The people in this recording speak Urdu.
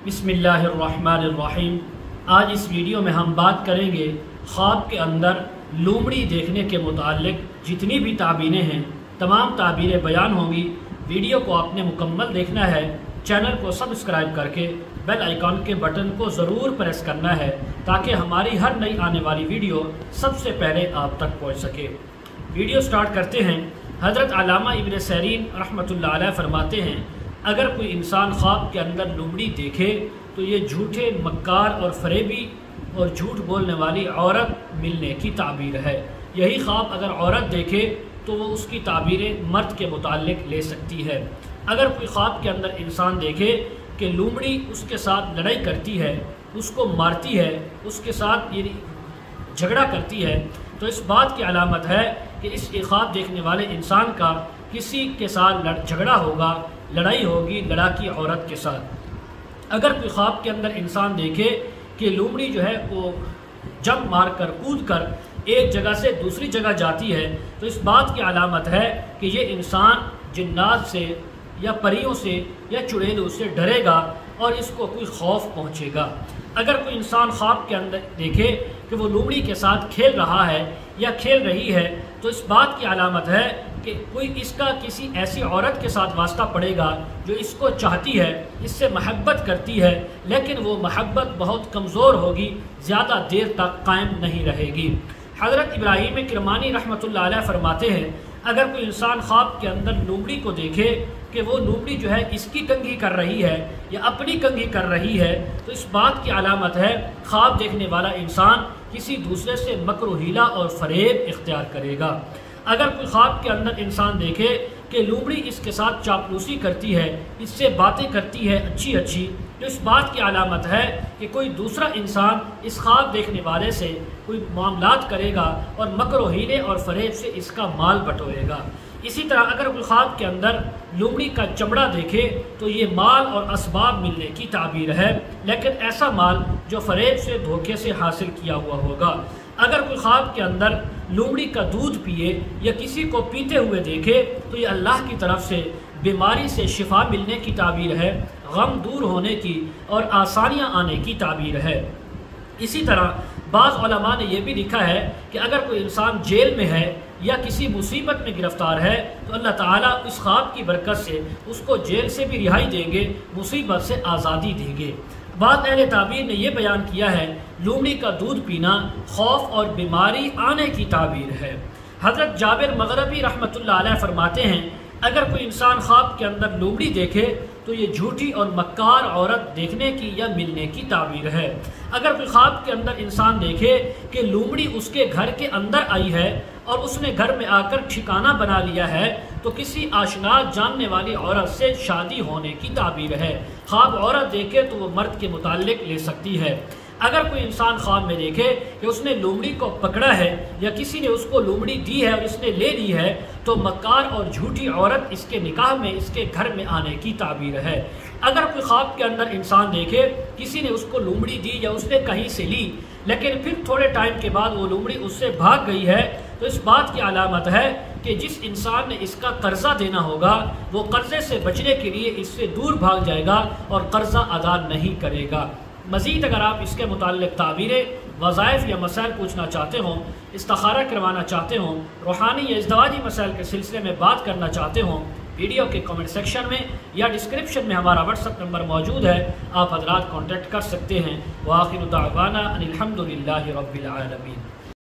بسم اللہ الرحمن الرحیم۔ آج اس ویڈیو میں ہم بات کریں گے خواب کے اندر لومڑی دیکھنے کے متعلق جتنی بھی تعبیریں ہیں تمام تعبیریں بیان ہوں گی۔ ویڈیو کو آپ نے مکمل دیکھنا ہے، چینل کو سبسکرائب کر کے بیل آئیکن کے بٹن کو ضرور پریس کرنا ہے تاکہ ہماری ہر نئی آنے والی ویڈیو سب سے پہلے آپ تک پہنچ سکے۔ ویڈیو سٹارٹ کرتے ہیں۔ حضرت علامہ ابن سیرین رحمۃ اللہ علیہ فرماتے ہیں، اگر کوئی انسان خواب کے اندر لومڑی دیکھے تو یہ جھوٹے مکار اور فریبی اور جھوٹ بولنے والی عورت ملنے کی تعبیر ہے۔ یہی خواب اگر عورت دیکھے تو وہ اس کی تعبیریں مرد کے متعلق لے سکتی ہے۔ اگر کوئی خواب کے اندر انسان دیکھے کہ لومڑی اس کے ساتھ لڑائی کرتی ہے، اس کو مارتی ہے، اس کے ساتھ جھگڑا کرتی ہے، تو اس بات کی علامت ہے کہ اس خواب دیکھنے والے انسان کا کسی کے ساتھ جھگڑا ہوگا، لڑائی ہوگی لڑاکی عورت کے ساتھ۔ اگر کوئی خواب کے اندر انسان دیکھے کہ لومڑی جو ہے وہ جمپ مار کر کود کر ایک جگہ سے دوسری جگہ جاتی ہے تو اس بات کی علامت ہے کہ یہ انسان جنات سے یا پریوں سے یا چڑیلوں سے ڈرے گا اور اس کو کوئی خوف پہنچے گا۔ اگر کوئی انسان خواب کے اندر دیکھے کہ وہ لومڑی کے ساتھ کھیل رہا ہے یا کھیل رہی ہے تو اس بات کی علامت ہے کہ کوئی اس کا کسی ایسی عورت کے ساتھ واسطہ پڑے گا جو اس کو چاہتی ہے، اس سے محبت کرتی ہے، لیکن وہ محبت بہت کمزور ہوگی، زیادہ دیر تک قائم نہیں رہے گی۔ حضرت ابراہیم کرمانی رحمۃ اللہ علیہ فرماتے ہیں، اگر کوئی انسان خواب کے اندر لومڑی کو دیکھے کہ وہ لومڑی جو ہے اس کی کنگھی کر رہی ہے یا اپنی کنگھی کر رہی ہے تو اس بات کی علامت ہے خواب دیکھنے والا انسان کسی دوسرے سے مکر و حیلہ اور فریب اختیار کرے گا۔ اگر کوئی خواب کے اندر انسان دیکھے کہ لومڑی اس کے ساتھ چاپلوسی کرتی ہے، اس سے باتیں کرتی ہے اچھی اچھی، تو اس بات کی علامت ہے کہ کوئی دوسرا انسان اس خواب دیکھنے والے سے کوئی معاملات کرے گا اور مکر و حیلے اور فریب سے اس کا مال بٹورے گا۔ اسی طرح اگر کوئی خواب کے اندر لومڑی کا چمڑا دیکھے تو یہ مال اور اسباب ملنے کی تعبیر ہے، لیکن ایسا مال جو فریب سے دھوکے سے حاصل کیا ہوا ہوگا۔ اگر کوئی خواب کے اندر لومڑی کا دودھ پیے یا کسی کو پیتے ہوئے دیکھے تو یہ اللہ کی طرف سے بیماری سے شفا ملنے کی تعبیر ہے، غم دور ہونے کی اور آسانیاں آنے کی تعبیر ہے۔ اسی طرح بعض علماء نے یہ بھی لکھا ہے کہ اگر کوئی انسان جیل میں ہے یا کسی مصیبت میں گرفتار ہے تو اللہ تعالیٰ اس خواب کی برکت سے اس کو جیل سے بھی رہائی دیں گے، مصیبت سے آزادی دیں گے۔ بعض اہل تعبیر نے یہ بیان کیا ہے لومڑی کا دودھ پینا خوف اور بیماری آنے کی تعبیر ہے۔ حضرت جابر مغربی رحمۃ اللہ علیہ فرماتے ہیں، اگر کوئی انسان خواب کے اندر لومڑی دیکھے تو یہ جھوٹی اور مکار عورت دیکھنے کی یا ملنے کی تعبیر ہے۔ اگر کوئی خواب کے اندر انسان دیکھے کہ لومڑی اس کے گھر کے اندر آئی ہے اور اس نے گھر میں آ کر ٹھکانہ بنا لیا ہے تو کسی آشنا جاننے والی عورت سے شادی ہونے کی تعبیر ہے۔ خواب عورت دیکھے تو وہ مرد کے متعلق لے سکتی ہے۔ اگر کوئی انسان خواب میں دیکھے کہ اس نے لومڑی کو پکڑا ہے یا کسی نے اس کو لومڑی دی ہے اور اس نے لے لی ہے تو مکار اور جھوٹی عورت اس کے نکاح میں اس کے گھر میں آنے کی تعبیر ہے۔ اگر کوئی خواب کے اندر انسان دیکھے کسی نے اس کو لومڑی دی یا اس نے کہیں سے لی لیکن پھر تھوڑے ٹائم کے بعد وہ لومڑی اس سے بھاگ گئی ہے تو اس بات کی علامت ہے کہ جس انسان نے اس کا قرضہ دینا ہوگا وہ قرضے سے بچنے کے لیے اس سے دور بھاگ جائے گا اور قرضہ ادا نہیں کرے گا۔ مزید اگر آپ اس کے متعلق تعبیریں، وظائف یا مسائل پوچھنا چاہتے ہوں، استخارہ کروانا چاہتے ہوں، روحانی یا ازدواجی مسائل کے سلسلے میں بات کرنا چاہتے ہوں، ویڈیو کے کمنٹ سیکشن میں یا ڈسکرپشن میں ہمارا واٹس ایپ نمبر موجود ہے، آپ حضرات کانٹیکٹ کر سکتے ہیں۔ وآخر دعوانا ان الحمد للہ رب العالمین۔